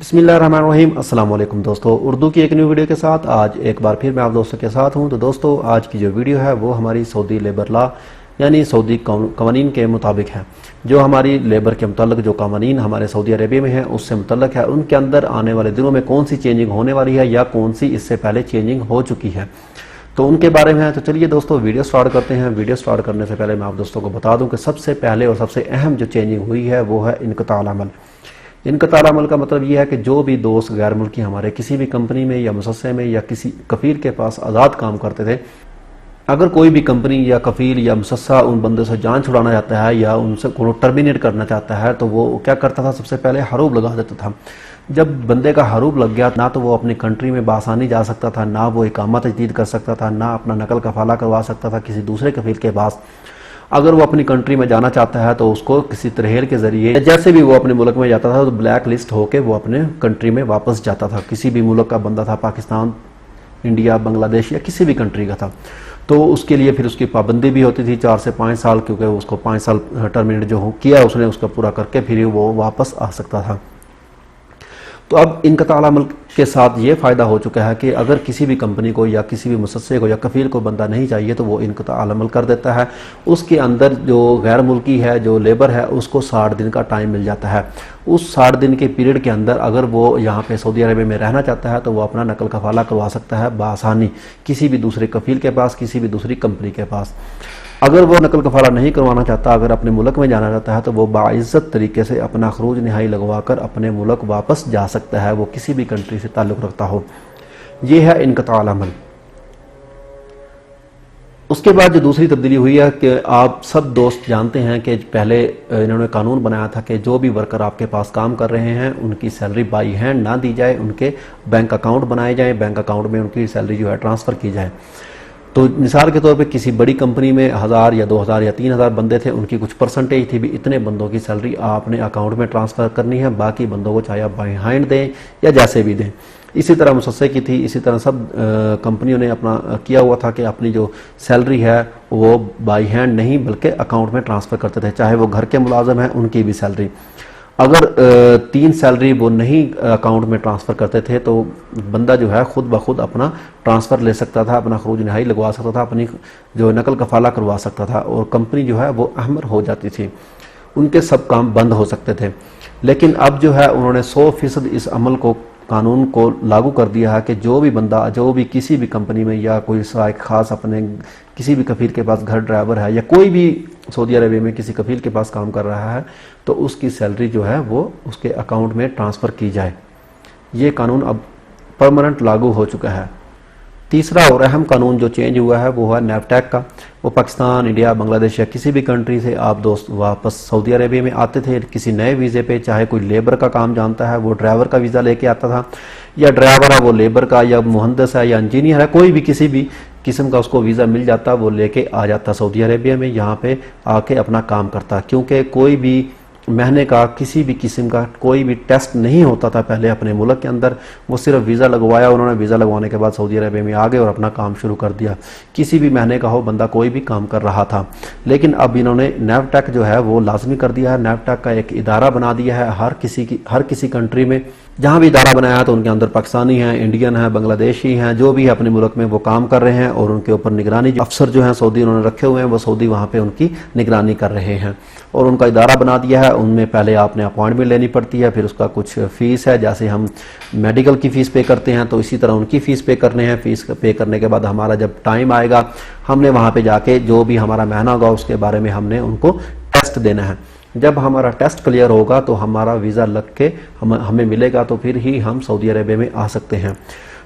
बिस्मिल्लाहिर्रहमानिर्रहीम। अस्सलाम वालेकुम दोस्तों, उर्दू की एक न्यू वीडियो के साथ आज एक बार फिर मैं आप दोस्तों के साथ हूं। तो दोस्तों, आज की जो वीडियो है वो हमारी सऊदी लेबर लॉ यानी सऊदी कवानीन के मुताबिक है। जो हमारी लेबर के मुताल्लिक जो कवानीन हमारे सऊदी अरेबिया में है उससे मुतल्लक है। उनके अंदर आने वाले दिनों में कौन सी चेंजिंग होने वाली है या कौन सी इससे पहले चेंजिंग हो चुकी है, तो उनके बारे में है। तो चलिए दोस्तों, वीडियो स्टार्ट करते हैं। वीडियो स्टार्ट करने से पहले मैं आप दोस्तों को बता दूं कि सबसे पहले और सबसे अहम जो चेंजिंग हुई है वो है इनक़ताअल अमल। इनक़ताअल अमल का मतलब ये है कि जो भी दोस्त गैर मुल्की हमारे किसी भी कंपनी में या मुसस्से में या किसी कफील के पास आज़ाद काम करते थे, अगर कोई भी कंपनी या कफील या मुसस्सा उन बंदे से जान छुड़ाना चाहता है या उनसे को टर्मिनेट करना चाहता है तो वो क्या करता था, सबसे पहले हरूब लगा देता था। जब बंदे का हरूब लग गया, ना तो वो अपनी कंट्री में बासानी जा सकता था, ना वो इकामा तजदीद कर सकता था, ना अपना नकल कफाला करवा सकता था किसी दूसरे कफील के पास। अगर वो अपनी कंट्री में जाना चाहता है तो उसको किसी तरहेल के जरिए जैसे भी वो अपने मुल्क में जाता था तो ब्लैक लिस्ट होकर वो अपने कंट्री में वापस जाता था। किसी भी मुल्क का बंदा था, पाकिस्तान, इंडिया, बांग्लादेश या किसी भी कंट्री का था, तो उसके लिए फिर उसकी पाबंदी भी होती थी 4 से 5 साल, क्योंकि उसको 5 साल टर्मिनेट जो किया उसने उसका पूरा करके फिर वो वापस आ सकता था। तो अब इनक़ताअल अमल के साथ ये फ़ायदा हो चुका है कि अगर किसी भी कंपनी को या किसी भी मुसस्से को या कफील को बंदा नहीं चाहिए तो वो इनक़ताअल अमल कर देता है। उसके अंदर जो गैर मुल्की है, जो लेबर है, उसको 60 दिन का टाइम मिल जाता है। उस 60 दिन के पीरियड के अंदर अगर वो यहाँ पे सऊदी अरबिया में रहना चाहता है तो वो अपना नकल कफाला करवा सकता है बासानी किसी भी दूसरे कफील के पास, किसी भी दूसरी कंपनी के पास। अगर वो नकल कफाला नहीं करवाना चाहता, अगर अपने मुल्क में जाना चाहता है तो वो बाइज़्ज़त तरीके से अपना खरूज नहाई लगवा कर अपने मुल्क वापस जा सकता है, वो किसी भी कंट्री से ताल्लुक़ रखता हो। ये है इनक़ताअल अमल। उसके बाद जो दूसरी तब्दीली हुई है कि आप सब दोस्त जानते हैं कि पहले इन्होंने कानून बनाया था कि जो भी वर्कर आपके पास काम कर रहे हैं उनकी सैलरी बाई हैंड ना दी जाए, उनके बैंक अकाउंट बनाए जाएँ, बैंक अकाउंट में उनकी सैलरी जो है ट्रांसफ़र की जाए। तो मिसाल के तौर पे किसी बड़ी कंपनी में 1000 या 2000 या 3000 बंदे थे, उनकी कुछ परसेंटेज थी भी इतने बंदों की सैलरी आपने अकाउंट में ट्रांसफ़र करनी है, बाकी बंदों को चाहे आप बाई हैंड दें या जैसे भी दें। इसी तरह मुसस्से की थी, इसी तरह सब कंपनियों ने अपना किया हुआ था कि अपनी जो सैलरी है वो बाई हैंड नहीं बल्कि अकाउंट में ट्रांसफ़र करते थे, चाहे वो घर के मुलाजिम हैं उनकी भी सैलरी। अगर 3 सैलरी वो नहीं अकाउंट में ट्रांसफ़र करते थे तो बंदा जो है खुद ब खुद अपना ट्रांसफ़र ले सकता था, अपना खरूज नहाई लगवा सकता था, अपनी जो नकल कफाला करवा सकता था और कंपनी जो है वो अहमर हो जाती थी, उनके सब काम बंद हो सकते थे। लेकिन अब जो है उन्होंने 100% इस अमल को, कानून को लागू कर दिया है कि जो भी बंदा जो भी किसी भी कंपनी में या कोई एक ख़ास अपने किसी भी कफील के पास घर ड्राइवर है या कोई भी सऊदी अरबिया में किसी कफील के पास काम कर रहा है तो उसकी सैलरी जो है वो उसके अकाउंट में ट्रांसफ़र की जाए। ये कानून अब परमानेंट लागू हो चुका है। तीसरा और अहम कानून जो चेंज हुआ है वो है नेफ्टैक का। वो पाकिस्तान, इंडिया, बांग्लादेश या किसी भी कंट्री से आप दोस्त वापस सऊदी अरेबिया में आते थे किसी नए वीज़े पे, चाहे कोई लेबर का काम जानता है वो ड्राइवर का वीज़ा लेके आता था, या ड्राइवर है वो लेबर का, या मुहंदिस है या इंजीनियर है, कोई भी किसी भी किस्म का उसको वीज़ा मिल जाता, वो लेके आ जाता सऊदी अरेबिया में, यहाँ पे आके अपना काम करता। क्योंकि कोई भी महीने का किसी भी किस्म का कोई भी टेस्ट नहीं होता था पहले अपने मुल्क के अंदर, वो सिर्फ वीज़ा लगवाया उन्होंने, वीज़ा लगवाने के बाद सऊदी अरबिया में आ गए और अपना काम शुरू कर दिया। किसी भी महीने का हो बंदा कोई भी काम कर रहा था। लेकिन अब इन्होंने नेफ्टैक जो है वो लाजमी कर दिया है। नेफ्टैक का एक इदारा बना दिया है हर किसी कंट्री में। जहाँ भी इदारा बनाया है तो उनके अंदर पाकिस्तानी हैं, इंडियन हैं, बांग्लादेशी हैं, जो भी अपने मुल्क में वो काम कर रहे हैं और उनके ऊपर निगरानी जो अफसर जो हैं सऊदी उन्होंने रखे हुए हैं वो सऊदी वहाँ पे उनकी निगरानी कर रहे हैं और उनका इदारा बना दिया है। उनमें पहले आपने अपॉइंटमेंट लेनी पड़ती है, फिर उसका कुछ फ़ीस है, जैसे हम मेडिकल की फ़ीस पे करते हैं तो इसी तरह उनकी फ़ीस पे करने हैं। फ़ीस पे करने के बाद हमारा जब टाइम आएगा हमने वहाँ पर जाके जो भी हमारा महीना होगा उसके बारे में हमने उनको टेस्ट देना है। जब हमारा टेस्ट क्लियर होगा तो हमारा वीज़ा लग के हमें मिलेगा, तो फिर ही हम सऊदी अरेबिया में आ सकते हैं।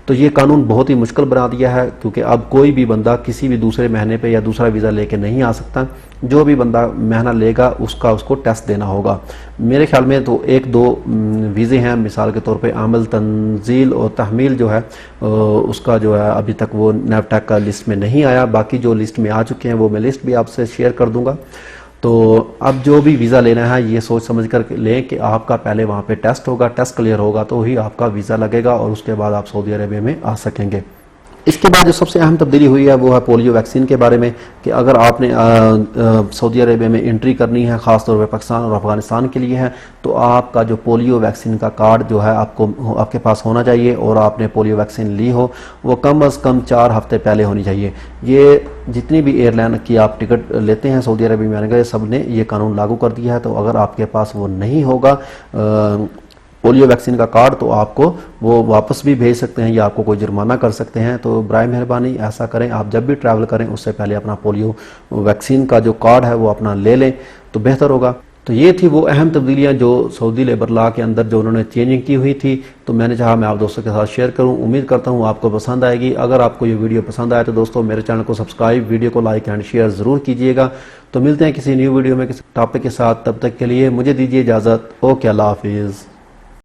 तो ये कानून बहुत ही मुश्किल बना दिया है क्योंकि अब कोई भी बंदा किसी भी दूसरे महीने पे या दूसरा वीज़ा लेके नहीं आ सकता। जो भी बंदा महीना लेगा उसको टेस्ट देना होगा। मेरे ख्याल में तो 1-2 वीज़े हैं, मिसाल के तौर पे अमल, तंजील और तहमील जो है उसका जो है अभी तक वो नेफ्टैक का लिस्ट में नहीं आया। बाकी जो लिस्ट में आ चुके हैं वो मैं लिस्ट भी आपसे शेयर कर दूँगा। तो अब जो भी वीज़ा लेना है ये सोच समझ कर लें कि आपका पहले वहाँ पे टेस्ट होगा, टेस्ट क्लियर होगा तो ही आपका वीज़ा लगेगा और उसके बाद आप सऊदी अरेबिया में आ सकेंगे। اس کے بعد جو سب سے اہم تبدیلی ہوئی ہے وہ ہے پولیو ویکسین کے بارے میں، کہ اگر آپ نے سعودی عربیہ میں انٹری کرنی ہے، خاص طور پہ پاکستان اور افغانستان کے لیے ہے، تو آپ کا جو پولیو ویکسین کا کارڈ جو ہے آپ کے پاس ہونا چاہیے، اور آپ نے پولیو ویکسین لی ہو وہ کم از کم 4 ہفتے پہلے ہونی چاہیے۔ یہ جتنی بھی ایئر لائن کی آپ ٹکٹ لیتے ہیں سعودی عربیہ میں آنے کے، سب نے یہ قانون لاگو کر دیا ہے۔ تو اگر آپ کے پاس وہ نہیں ہوگا پولیو ویکسین کا کارڈ، تو آپ کو وہ واپس بھی بھیج سکتے ہیں یا آپ کو کوئی جرمانہ کر سکتے ہیں۔ تو برائے مہربانی ایسا کریں، آپ جب بھی ٹریول کریں اس سے پہلے اپنا پولیو ویکسین کا جو کارڈ ہے وہ اپنا لے لیں تو بہتر ہوگا۔ تو یہ تھی وہ اہم تبدیلیاں جو سعودی لیبر لا کے اندر جو انہوں نے چینجنگ کی ہوئی تھی، تو میں نے چاہا میں آپ دوستوں کے ساتھ شیئر کروں۔ امید کرتا ہوں آپ کو پسند آئے گی۔ اگر آپ کو یہ ویڈیو پسند آئے تو دوستوں میرے چینل کو سبسکرائب، ویڈیو کو لائک اینڈ شیئر ضرور کیجیے گا۔ تو ملتے ہیں کسی نیو ویڈیو میں کسی ٹاپک کے ساتھ، تب تک کے لیے مجھے دیجیے اجازت۔ اوکے، اللہ حافظ۔